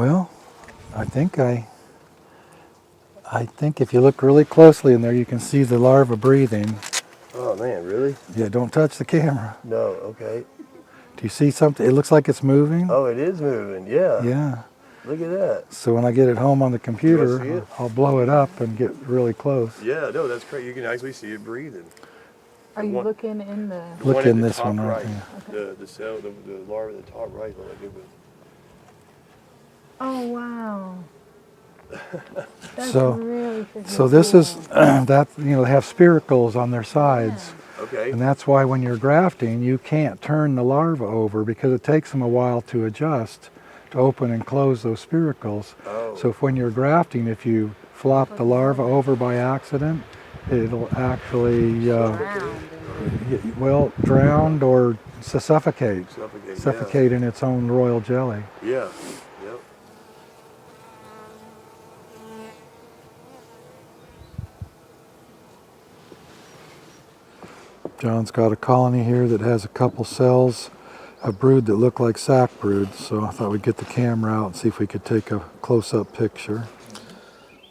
Well, I think if you look really closely in there, you can see the larva breathing. Oh man, really? Yeah, don't touch the camera. No, okay. Do you see something? It looks like it's moving. Oh, it is moving, yeah. Yeah. Look at that. So when I get it home on the See computer, it? I'll blow it up and get really close. Yeah, no, that's great. You can actually see it breathing. Are you looking in the... Look in this top one right right. there. The cell, the larva at the top right, look like it was. Oh, wow. That's So, really freaking so this is cool. that, they have spiracles on their sides. Okay. And that's why when you're grafting, you can't turn the larva over because it takes them a while to adjust to open and close those spiracles. Oh. So when you're grafting, if you flop the larva over by accident, it'll actually, drown or suffocate in its own royal jelly. Yeah. Yep. John's got a colony here that has a couple cells of brood that look like sacbrood, so I thought we'd get the camera out and see if we could take a close-up picture.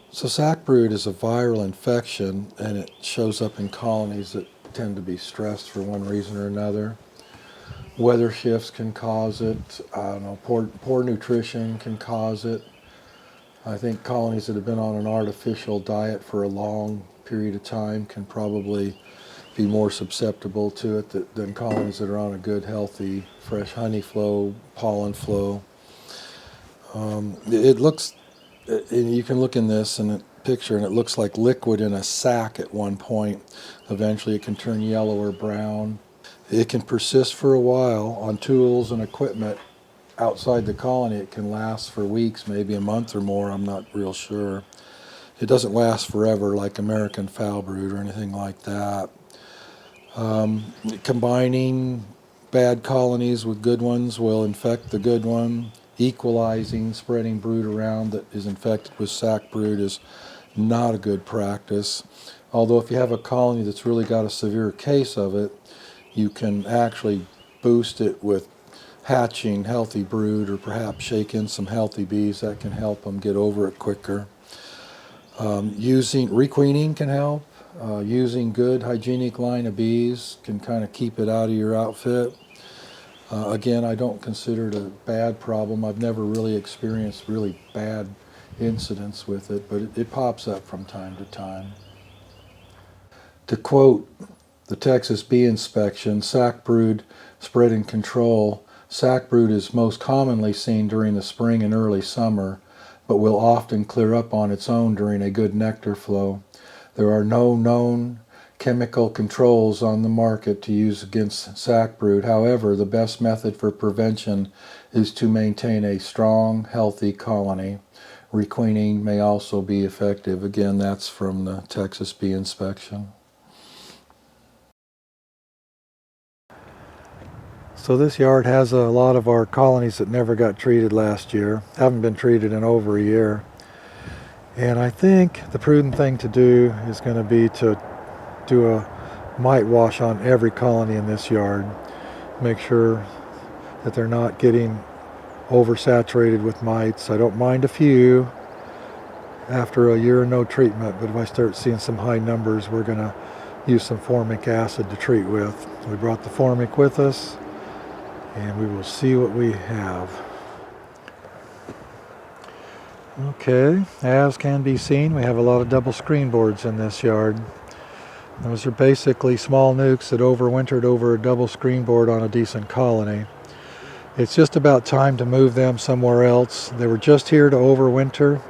So sacbrood is a viral infection, and it shows up in colonies that tend to be stressed for one reason or another. Weather shifts can cause it. Poor nutrition can cause it. I think colonies that have been on an artificial diet for a long period of time can probably be more susceptible to it than colonies that are on a good, healthy, fresh honey flow, pollen flow. It looks, you can look in this in a picture, and it looks like liquid in a sack at one point. Eventually it can turn yellow or brown. It can persist for a while on tools and equipment outside the colony. It can last for weeks, maybe a month or more, I'm not real sure. It doesn't last forever like American foul brood or anything like that. Combining bad colonies with good ones will infect the good one. Equalizing, spreading brood around that is infected with sacbrood is not a good practice. Although if you have a colony that's really got a severe case of it, you can actually boost it with hatching healthy brood or perhaps shake in some healthy bees. That can help them get over it quicker. Using requeening can help. Using good hygienic line of bees can kind of keep it out of your outfit. Again, I don't consider it a bad problem. I've never really experienced really bad incidents with it, but it pops up from time to time. To quote the Texas Bee Inspection, sacbrood spread and control. Sacbrood is most commonly seen during the spring and early summer, but will often clear up on its own during a good nectar flow. There are no known chemical controls on the market to use against sacbrood. However, the best method for prevention is to maintain a strong, healthy colony. Requeening may also be effective. Again, that's from the Texas Bee Inspection. So this yard has a lot of our colonies that never got treated last year. Haven't been treated in over a year. And I think the prudent thing to do is going to be to do a mite wash on every colony in this yard. Make sure that they're not getting oversaturated with mites. I don't mind a few after a year of no treatment, but if I start seeing some high numbers, we're going to use some formic acid to treat with. We brought the formic with us, and we will see what we have. Okay, as can be seen, we have a lot of double screen boards in this yard. Those are basically small nukes that overwintered over a double screen board on a decent colony. It's just about time to move them somewhere else. They were just here to overwinter.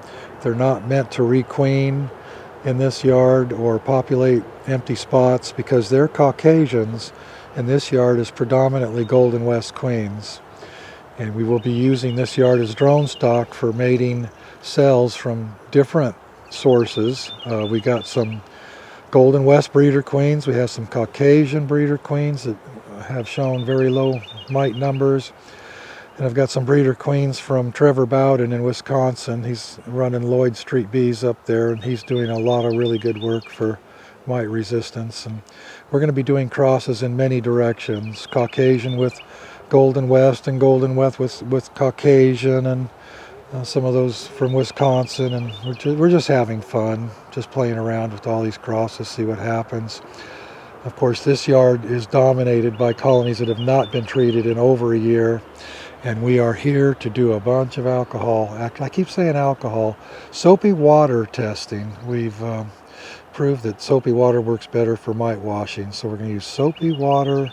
They're not meant to requeen in this yard or populate empty spots because they're Caucasians, and this yard is predominantly Golden West queens. And we will be using this yard as drone stock for mating cells from different sources. We got some Golden West breeder queens. We have some Caucasian breeder queens that have shown very low mite numbers. And I've got some breeder queens from Trevor Bowden in Wisconsin. He's running Lloyd Street Bees up there, and he's doing a lot of really good work for mite resistance. And we're going to be doing crosses in many directions. Caucasian with Golden West and Golden West with Caucasian, and Some of those from Wisconsin, and we're just having fun, just playing around with all these crosses, see what happens. Of course, this yard is dominated by colonies that have not been treated in over a year, and we are here to do a bunch of alcohol. I keep saying alcohol. Soapy water testing. We've proved that soapy water works better for mite washing, so we're going to use soapy water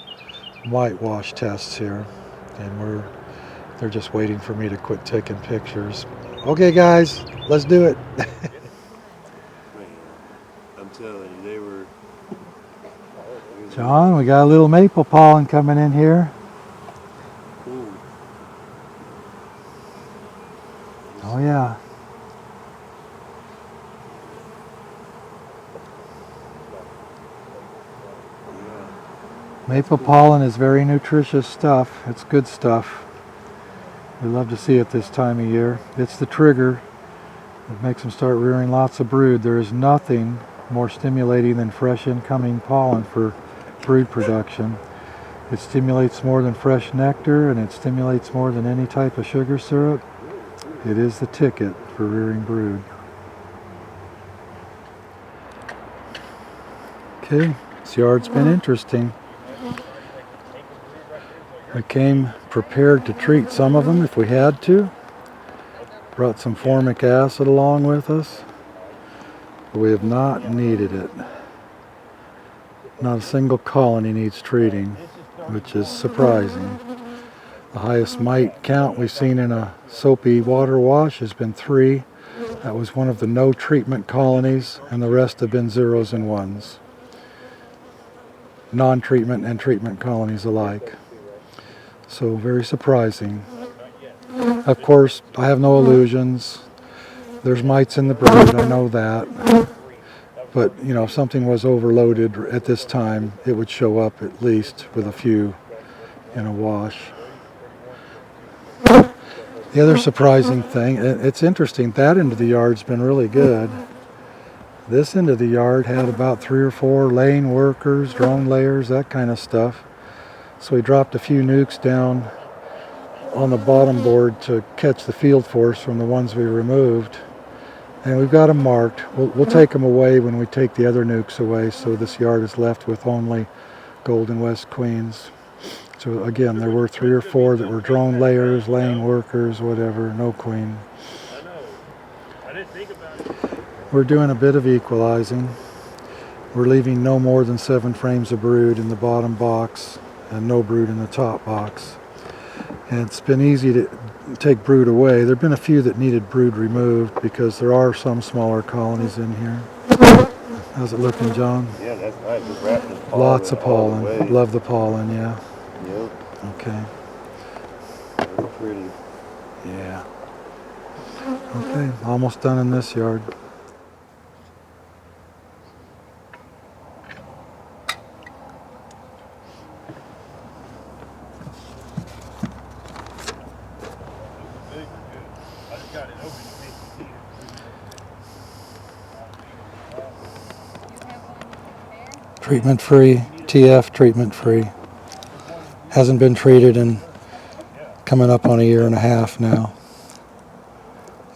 mite wash tests here, and they're just waiting for me to quit taking pictures. Okay, guys, let's do it. Man, I'm telling you, they were. John, we got a little maple pollen coming in here. Cool. Oh yeah. Maple pollen is very nutritious stuff. It's good stuff. We love to see it this time of year. It's the trigger that makes them start rearing lots of brood. There is nothing more stimulating than fresh incoming pollen for brood production. It stimulates more than fresh nectar, and it stimulates more than any type of sugar syrup. It is the ticket for rearing brood. Okay, this yard's been interesting. We came prepared to treat some of them if we had to. Brought some formic acid along with us, but we have not needed it. Not a single colony needs treating, which is surprising. The highest mite count we've seen in a soapy water wash has been 3. That was one of the no treatment colonies, and the rest have been 0s and 1s. Non-treatment and treatment colonies alike. So very surprising. Of course, I have no illusions. There's mites in the brood, I know that. But, you know, if something was overloaded at this time, it would show up at least with a few in a wash. The other surprising thing, it's interesting, that end of the yard's been really good. This end of the yard had about 3 or 4 laying workers, drone layers, that kind of stuff. So we dropped a few nukes down on the bottom board to catch the field force from the ones we removed. And we've got them marked. We'll take them away when we take the other nukes away, so this yard is left with only Golden West Queens. So again, there were 3 or 4 that were drone layers, laying workers, whatever, no queen. We're doing a bit of equalizing. We're leaving no more than 7 frames of brood in the bottom box and no brood in the top box. And it's been easy to take brood away. There have been a few that needed brood removed because there are some smaller colonies in here. How's it looking, John? Yeah, that's nice. Just wrapped in pollen. Lots of pollen. Love the pollen, yeah. Yep. Okay. Very pretty. Yeah. Okay, almost done in this yard. Treatment free, TF treatment free. Hasn't been treated in coming up on a year and a half now.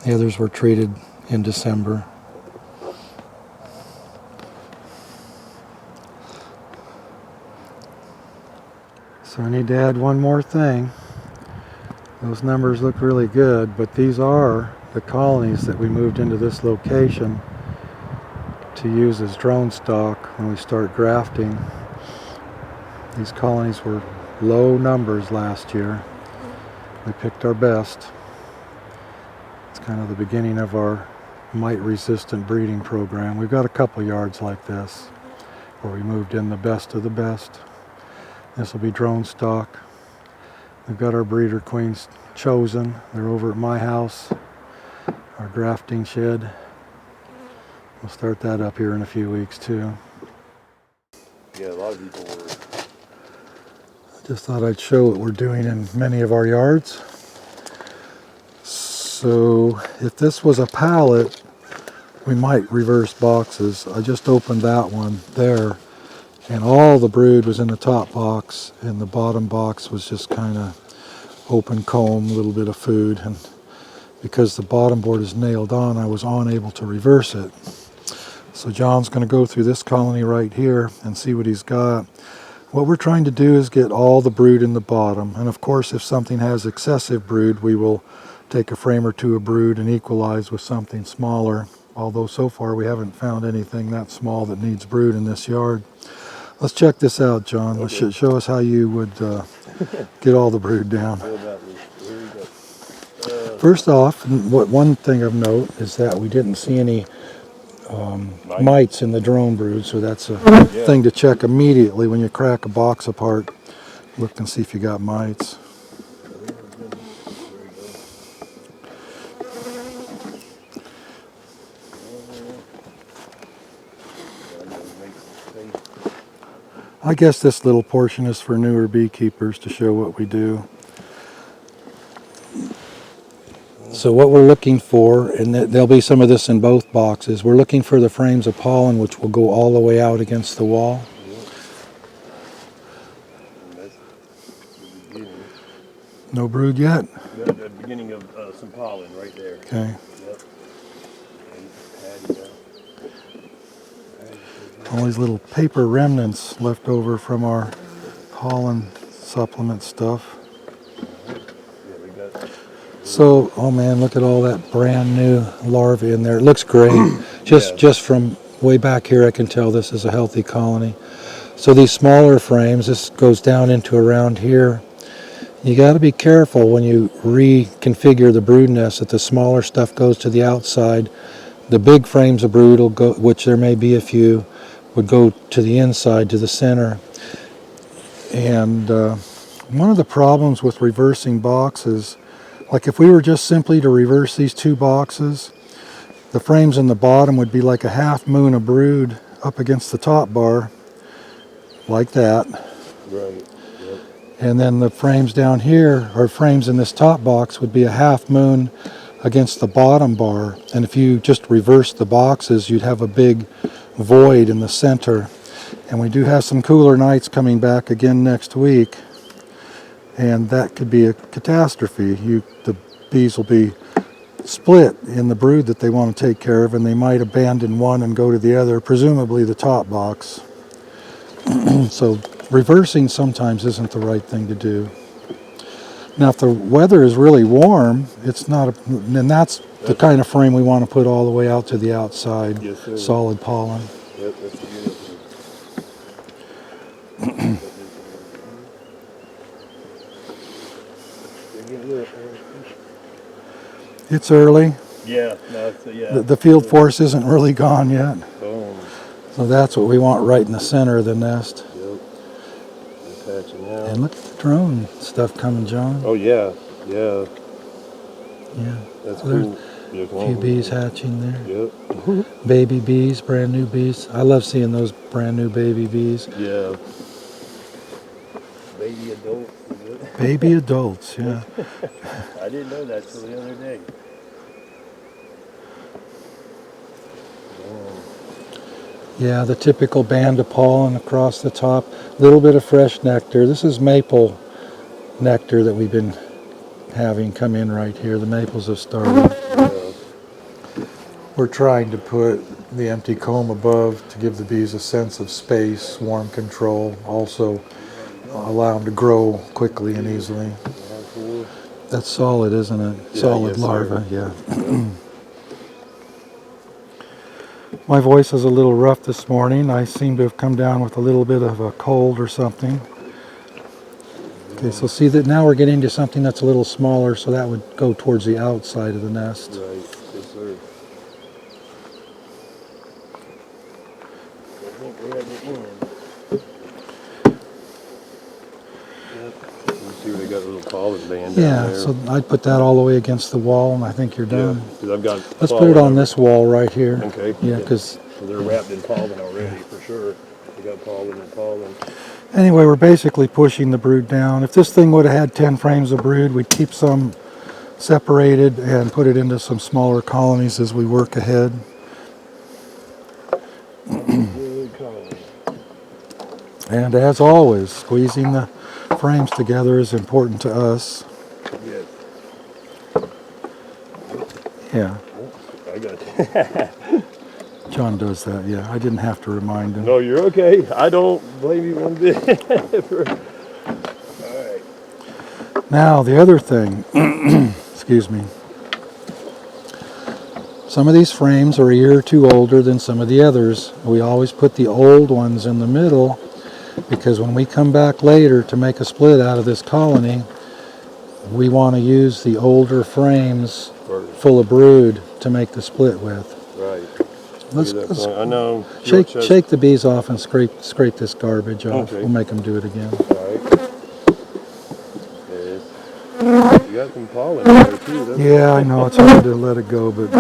The others were treated in December. So I need to add one more thing. Those numbers look really good, but these are the colonies that we moved into this location to use as drone stock when we start grafting. These colonies were low numbers last year. We picked our best. It's kind of the beginning of our mite-resistant breeding program. We've got a couple yards like this where we moved in the best of the best. This will be drone stock. We've got our breeder queens chosen. They're over at my house, our grafting shed. We'll start that up here in a few weeks too. Yeah, a lot of people were. Just thought I'd show what we're doing in many of our yards. So if this was a pallet, we might reverse boxes. I just opened that one there, and all the brood was in the top box, and the bottom box was just kind of open comb, a little bit of food, and because the bottom board is nailed on, I was unable to reverse it. So John's going to go through this colony right here and see what he's got. What we're trying to do is get all the brood in the bottom, and of course if something has excessive brood, we will take a frame or two of brood and equalize with something smaller, although so far we haven't found anything that small that needs brood in this yard. Let's check this out, John. Okay. Show us how you would get all the brood down. What about this? Here we go. First off, one thing of note is that we didn't see any mites in the drone brood, so that's a thing to check immediately when you crack a box apart. Look and see if you got mites. I guess this little portion is for newer beekeepers to show what we do. So what we're looking for, and there'll be some of this in both boxes, we're looking for the frames of pollen which will go all the way out against the wall. No brood yet? The beginning of some pollen right there. Okay. All these little paper remnants left over from our pollen supplement stuff. So, oh man, look at all that brand new larvae in there. It looks great. Just from way back here, I can tell this is a healthy colony. So these smaller frames, this goes down into around here. You got to be careful when you reconfigure the brood nest that the smaller stuff goes to the outside. The big frames of brood will go, which there may be a few, would go to the inside, to the center. And one of the problems with reversing boxes, like if we were just simply to reverse these two boxes, the frames in the bottom would be like a half moon of brood up against the top bar, like that. Right. Yep. And then the frames down here, or frames in this top box, would be a half moon against the bottom bar. And if you just reverse the boxes, you'd have a big void in the center. And we do have some cooler nights coming back again next week, and that could be a catastrophe. The bees will be split in the brood that they want to take care of, and they might abandon one and go to the other, presumably the top box. So reversing sometimes isn't the right thing to do. Now if the weather is really warm, it's not, and that's the kind of frame we want to put all the way out to the outside. Yes, sir. Solid pollen. Yep, that's good. It's early. Yeah, no, it's, yeah. The field force isn't really gone yet. Boom. So that's what we want right in the center of the nest. Yep. They're patching out. And look at the drone stuff coming, John. Oh yeah, yeah. Yeah. That's So there's cool. Yeah, a few bees hatching there. Yep. Baby bees, brand new bees. I love seeing those brand new baby bees. Yeah. Baby adults. Is it? Baby adults, yeah. I didn't know that till the other day. Yeah, the typical band of pollen across the top. A little bit of fresh nectar. This is maple nectar that we've been having come in right here. The maples have started. We're trying to put the empty comb above to give the bees a sense of space, swarm control, also allow them to grow quickly and easily. That's solid, isn't it? Yeah, Solid yes, larva, yeah. My voice is a little rough this morning. I seem to have come down with a little bit of a cold or something. Okay, so see that now we're getting to something that's a little smaller, so that would go towards the outside of the nest. Right. Yes, sir. I think we're at the end. Yep. You see where they got a little pollen band down Yeah, there. so I'd put that all the way against the wall, and I think you're done. Yeah, because I've got Let's put it on this wall right here. Okay. Yeah, because So they're wrapped in pollen already, for sure. They got pollen and pollen. anyway, we're basically pushing the brood down. If this thing would have had 10 frames of brood, we'd keep some separated and put it into some smaller colonies as we work ahead. Good colony. And as always, squeezing the frames together is important to us. Yes. Yeah, I got you. John does that, yeah. I didn't have to remind him. No, you're okay. I don't blame you one bit. All right. Now, the other thing, excuse me. Some of these frames are a year or two older than some of the others. We always put the old ones in the middle because when we come back later to make a split out of this colony, we want to use the older frames full of brood to make the split with. Right. Let's I know. shake the bees off and scrape this garbage off. Okay. We'll make them do it again. All right. Yes. You got some pollen in there too. That's Yeah, I know it's hard to let it go, but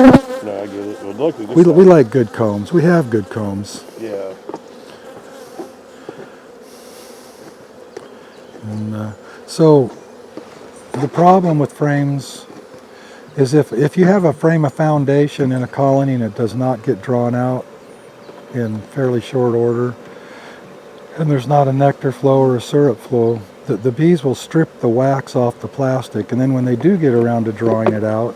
No, I get it. Well, luckily this we time- like good combs. We have good combs. Yeah. And so the problem with frames is if you have a frame of foundation in a colony and it does not get drawn out in fairly short order, and there's not a nectar flow or a syrup flow, the bees will strip the wax off the plastic, and then when they do get around to drawing it out,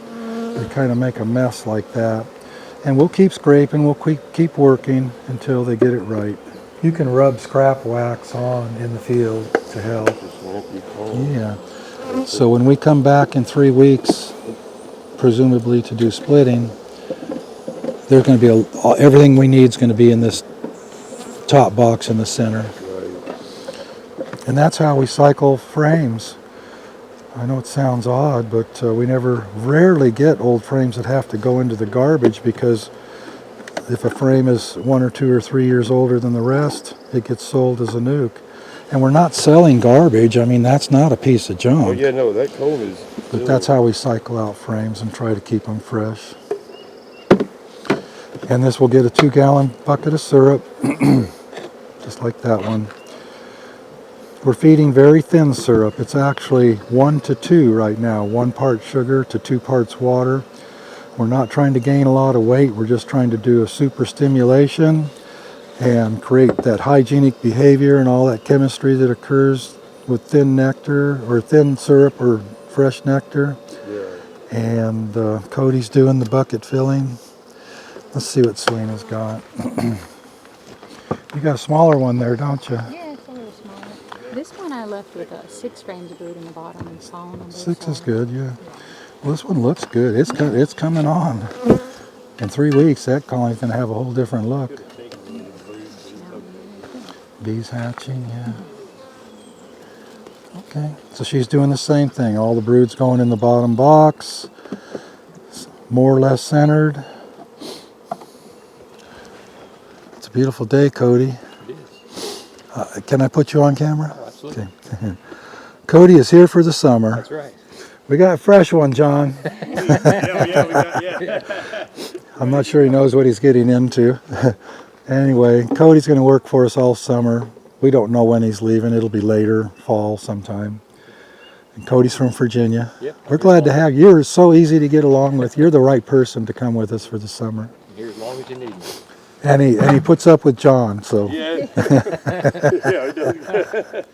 they kind of make a mess like that. And we'll keep scraping, we'll keep working until they get it right. You can rub scrap wax on in the field to help. Just won't be pollen. Yeah. So when we come back in 3 weeks, presumably to do splitting, there's going to be everything we need is going to be in this top box in the center. Right. And that's how we cycle frames. I know it sounds odd, but we rarely get old frames that have to go into the garbage, because if a frame is 1 or 2 or 3 years older than the rest, it gets sold as a nuke. And we're not selling garbage. I mean, that's not a piece of junk. Oh yeah, no, that comb is. But that's how we cycle out frames and try to keep them fresh. And this will get a 2-gallon bucket of syrup, just like that one. We're feeding very thin syrup. It's actually 1 to 2 right now, 1 part sugar to 2 parts water. We're not trying to gain a lot of weight. We're just trying to do a super stimulation and create that hygienic behavior and all that chemistry that occurs with thin nectar or thin syrup or fresh nectar. Yeah. And Cody's doing the bucket filling. Let's see what Selena's got. You got a smaller one there, don't you? Yeah, it's a little smaller. This one I left with 6 frames of brood in the bottom and pollen on both 6 is sides. good, yeah. Well, this one looks good. It's coming on. In 3 weeks, that colony's going to have a whole different look. Bees hatching, yeah. Okay, so she's doing the same thing. All the brood's going in the bottom box, more or less centered. It's a beautiful day, Cody. It is. Can I put you on camera? Oh, absolutely. Okay. Cody is here for the summer. That's right. We got a fresh one, John. Yeah. I'm not sure he knows what he's getting into. Anyway, Cody's going to work for us all summer. We don't know when he's leaving. It'll be later, fall sometime. And Cody's from Virginia. Yep. We're glad to have you. You're so easy to get along with. You're the right person to come with us for the summer. Here as long as you need me. And he puts up with John, so. Yeah. Yeah, it does.